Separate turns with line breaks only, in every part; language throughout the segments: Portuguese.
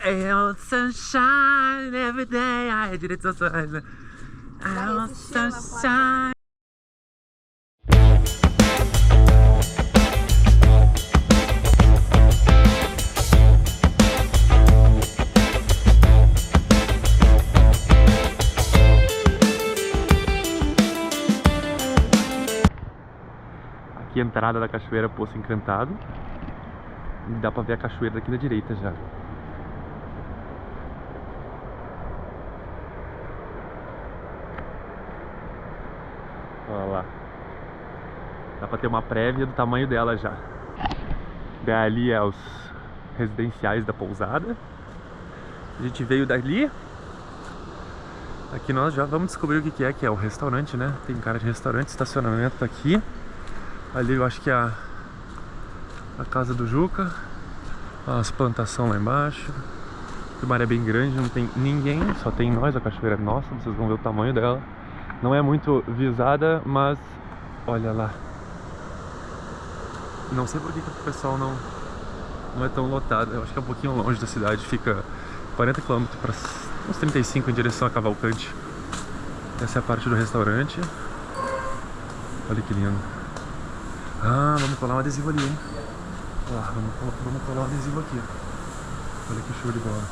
É o sunshine every day. Ai, é direito autorais, né? É o sunshine. Aqui a entrada da cachoeira Poço Encantado. E dá pra ver a cachoeira daqui da direita já. Olha lá. Dá pra ter uma prévia do tamanho dela já. Dali é os residenciais da pousada. A gente veio dali. Aqui nós já vamos descobrir o que é o restaurante, né? Tem cara de restaurante, estacionamento tá aqui. Ali eu acho que é a casa do Juca. As plantações lá embaixo. O mar é bem grande, não tem ninguém, só tem nós, a cachoeira é nossa, vocês vão ver o tamanho dela. Não é muito visada, mas olha lá. Não sei por que o pessoal não é tão lotado. Eu acho que é um pouquinho longe da cidade, fica 40 km para uns 35 em direção a Cavalcante. Essa é a parte do restaurante. Olha que lindo. Ah, vamos colar um adesivo ali, hein? Olha lá, vamos colar um adesivo aqui. Olha que show de bola.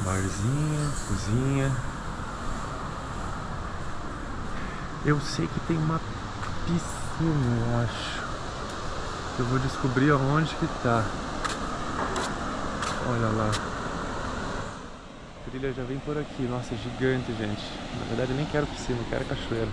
Barzinho, cozinha. Eu sei que tem uma piscina, eu acho. Eu vou descobrir aonde que tá. Olha lá. A trilha já vem por aqui. Nossa, gigante, gente. Na verdade eu nem quero piscina, eu quero cachoeira.